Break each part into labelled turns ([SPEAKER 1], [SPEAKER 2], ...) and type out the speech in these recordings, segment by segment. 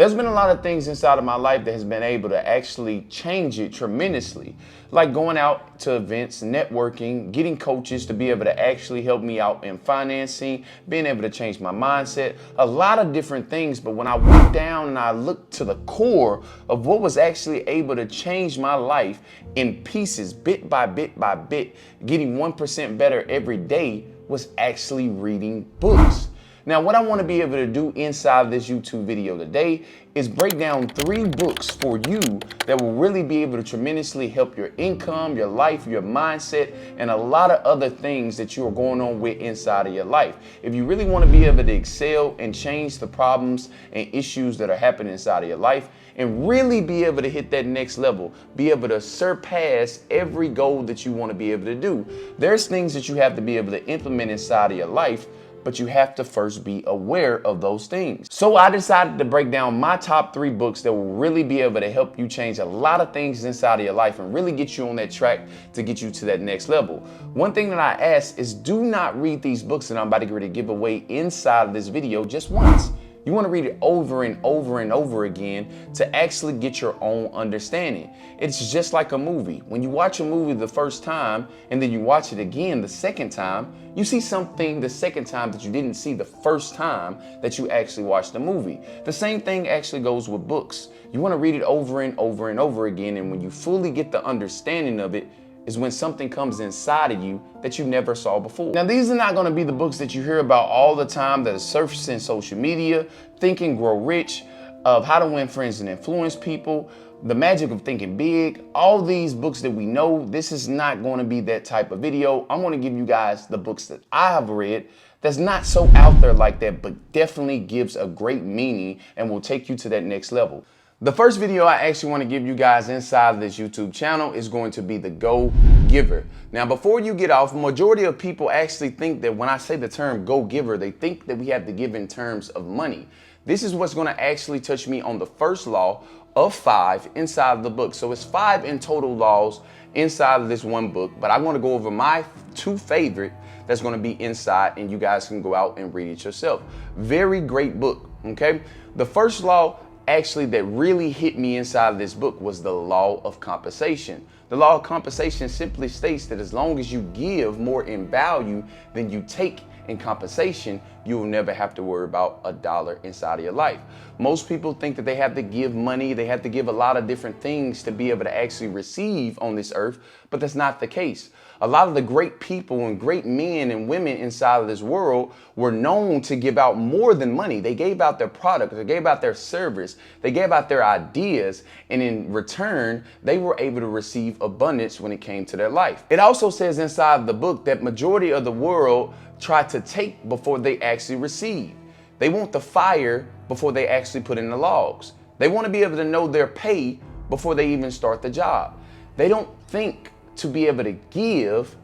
[SPEAKER 1] There's been a lot of things inside of my life that has been able to actually change it tremendously. Like going out to events, networking, getting coaches to be able to actually help me out in financing, being able to change my mindset, a lot of different things. But when I went down and I looked to the core of what was actually able to change my life in pieces, bit by bit by bit, getting 1% better every day, was actually reading books. Now, what I want to be able to do inside this YouTube video today is break down 3 books for you that will really be able to tremendously help your income, your life, your mindset, and a lot of other things that you are going on with inside of your life. If you really want to be able to excel and change the problems and issues that are happening inside of your life, and really be able to hit that next level, be able to surpass every goal that you want to be able to do, there's things that you have to be able to implement inside of your life, but you have to first be aware of those things. So I decided to break down my top 3 books that will really be able to help you change a lot of things inside of your life and really get you on that track to get you to that next level. One thing that I ask is do not read these books that I'm about to get ready to give away inside of this video just once. You want to read it over and over and over again to actually get your own understanding. It's just like a movie. When you watch a movie the first time and then you watch it again the second time, you see something the second time that you didn't see the first time that you actually watched the movie. The same thing actually goes with books. You want to read it over and over and over again, and when you fully get the understanding of it, is when something comes inside of you that you never saw before. Now, these are not going to be the books that you hear about all the time that are surfacing social media, Think and Grow Rich, of How to Win Friends and Influence People, The Magic of Thinking Big, all these books that we know. This is not going to be that type of video. I'm going to give you guys the books that I have read that's not so out there like that, but definitely gives a great meaning and will take you to that next level. The first video I actually want to give you guys inside of this YouTube channel is going to be the Go Giver. Now, before you get off, majority of people actually think that when I say the term Go Giver, they think that we have to give in terms of money. This is what's going to actually touch me on the first law of 5 inside of the book. So it's 5 in total laws inside of this one book, but I want to go over my 2 favorite that's going to be inside, and you guys can go out and read it yourself. Very great book, okay? The first law actually that really hit me inside of this book was the law of compensation. The law of compensation simply states that as long as you give more in value than you take in compensation, you will never have to worry about a dollar inside of your life. Most people think that they have to give money, they have to give a lot of different things to be able to actually receive on this earth, but that's not the case. A lot of the great people and great men and women inside of this world were known to give out more than money. They gave out their product, they gave out their service, they gave out their ideas, and in return, they were able to receive abundance when it came to their life. It also says inside the book that majority of the world try to take before they actually receive. They want the fire before they actually put in the logs. They want to be able to know their pay before they even start the job. They don't think to be able to give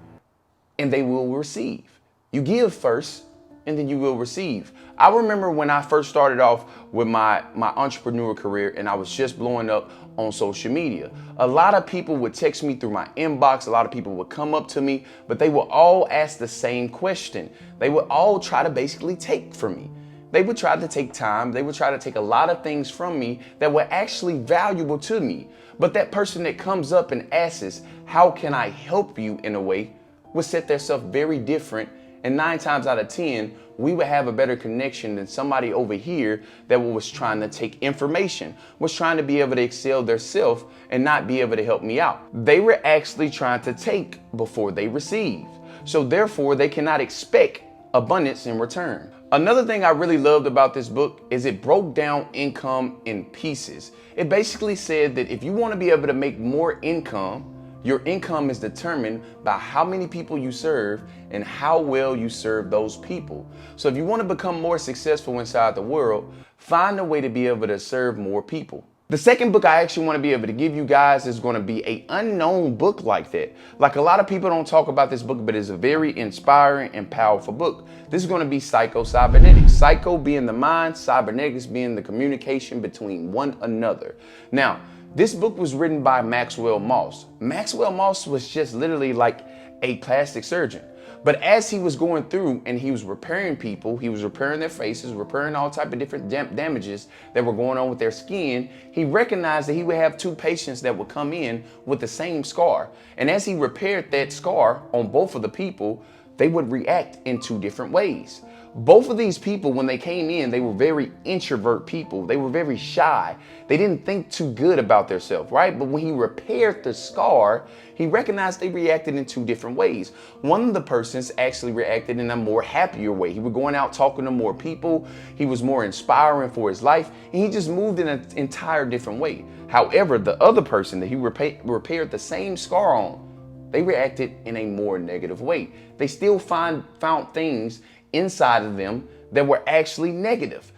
[SPEAKER 1] and they will receive. You give first and then you will receive. I remember when I first started off with my entrepreneur career and I was just blowing up on social media. A lot of people would text me through my inbox. A lot of people would come up to me, but they would all ask the same question. They would all try to basically take from me. They would try to take time. They would try to take a lot of things from me that were actually valuable to me. But that person that comes up and asks, how can I help you in a way, would set themselves very different. And 9 times out of 10, we would have a better connection than somebody over here that was trying to take information, was trying to be able to excel their self and not be able to help me out. They were actually trying to take before they receive. So therefore, they cannot expect abundance in return. Another thing I really loved about this book is it broke down income in pieces. It basically said that if you want to be able to make more income, your income is determined by how many people you serve and how well you serve those people. So if you want to become more successful inside the world, find a way to be able to serve more people. The second book I actually want to be able to give you guys is going to be an unknown book like that. Like a lot of people don't talk about this book, but it's a very inspiring and powerful book. This is going to be Cybernetic. Psycho being the mind, cybernetics being the communication between one another. Now, this book was written by Maxwell Moss. Maxwell Moss was just literally like a plastic surgeon. But as he was going through and he was repairing people, he was repairing their faces, repairing all type of different damages that were going on with their skin, he recognized that he would have two patients that would come in with the same scar. And as he repaired that scar on both of the people, they would react in two different ways. Both of these people, when they came in, they were very introvert people. They were very shy. They didn't think too good about themselves, right? But when he repaired the scar, he recognized they reacted in two different ways. One of the persons actually reacted in a more happier way. He was going out talking to more people. He was more inspiring for his life, and he just moved in an entire different way. However, the other person that he repaired the same scar on, they reacted in a more negative way. They still found things inside of them that were actually negative.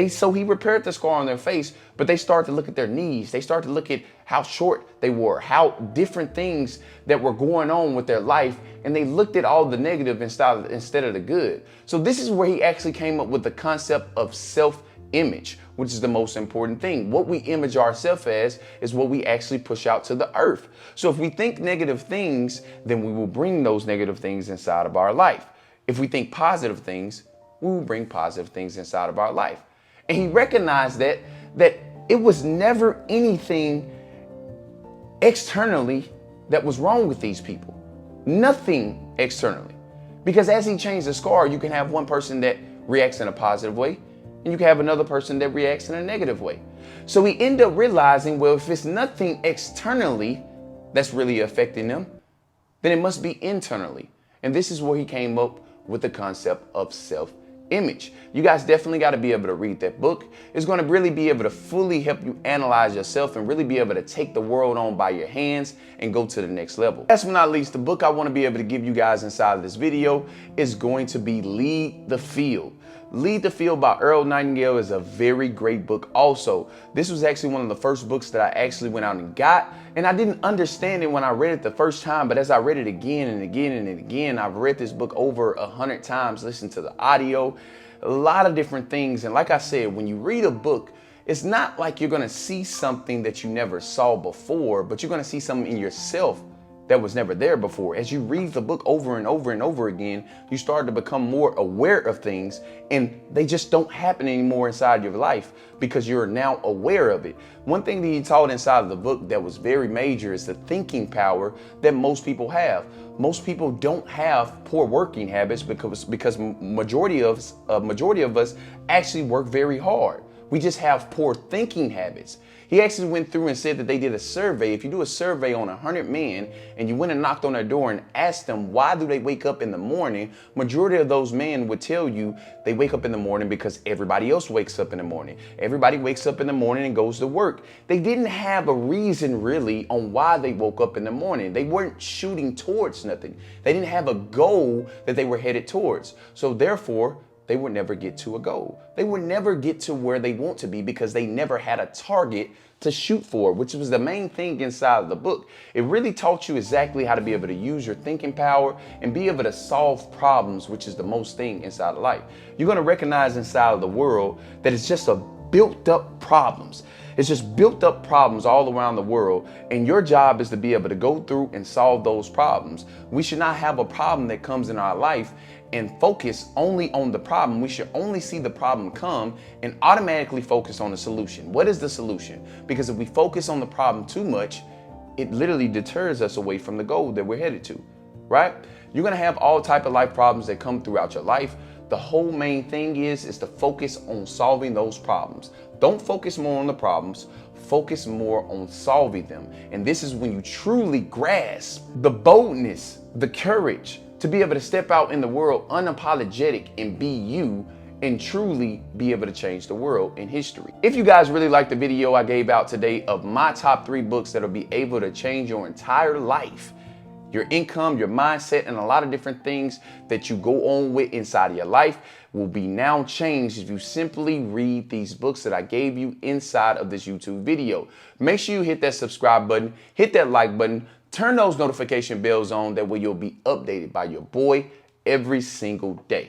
[SPEAKER 1] So he repaired the scar on their face, but they started to look at their knees. They started to look at how short they were, how different things that were going on with their life, and they looked at all the negative instead of the good. So this is where he actually came up with the concept of self-image, which is the most important thing. What we image ourselves as is what we actually push out to the earth. So if we think negative things, then we will bring those negative things inside of our life. If we think positive things, we will bring positive things inside of our life. And he recognized that it was never anything externally that was wrong with these people. Nothing externally. Because as he changed the scar, you can have one person that reacts in a positive way, and you can have another person that reacts in a negative way. So he ended up realizing, well, if it's nothing externally that's really affecting them, then it must be internally. And this is where he came up with the concept of self-image. You guys definitely got to be able to read that book. It's going to really be able to fully help you analyze yourself and really be able to take the world on by your hands and go to the next level. Last but not least, the book I want to be able to give you guys inside of this video is going to be Lead the Field. Lead the Field by Earl Nightingale is a very great book also. This was actually one of the first books that I actually went out and got, and I didn't understand it when I read it the first time, but as I read it again and again and again, I've read this book over 100 times, listened to the audio, a lot of different things. And like I said, when you read a book, it's not like you're gonna see something that you never saw before, but you're gonna see something in yourself that was never there before. As you read the book over and over and over again, you start to become more aware of things, and they just don't happen anymore inside your life because you're now aware of it. One thing that he taught inside of the book that was very major is the thinking power that most people have. Most people don't have poor working habits because majority of us actually work very hard. We just have poor thinking habits. He actually went through and said that they did a survey. If you do a survey on 100 men and you went and knocked on their door and asked them why do they wake up in the morning, majority of those men would tell you they wake up in the morning because everybody else wakes up in the morning. Everybody wakes up in the morning and goes to work. They didn't have a reason really on why they woke up in the morning. They weren't shooting towards nothing. They didn't have a goal that they were headed towards. So therefore, they would never get to a goal. They would never get to where they want to be because they never had a target to shoot for, which was the main thing inside of the book. It really taught you exactly how to be able to use your thinking power and be able to solve problems, which is the most thing inside of life. You're gonna recognize inside of the world that it's just a built up problems. It's just built up problems all around the world, and your job is to be able to go through and solve those problems. We should not have a problem that comes in our life and focus only on the problem. We should only see the problem come and automatically focus on the solution. What is the solution? Because if we focus on the problem too much, it literally deters us away from the goal that we're headed to, right? You're gonna have all type of life problems that come throughout your life. The whole main thing is to focus on solving those problems. Don't focus more on the problems, focus more on solving them. And this is when you truly grasp the boldness, the courage to be able to step out in the world unapologetic and be you and truly be able to change the world in history. If you guys really liked the video I gave out today of my top 3 books that'll be able to change your entire life, your income, your mindset, and a lot of different things that you go on with inside of your life will be now changed if you simply read these books that I gave you inside of this YouTube video. Make sure you hit that subscribe button, hit that like button, turn those notification bells on, that way you'll be updated by your boy every single day.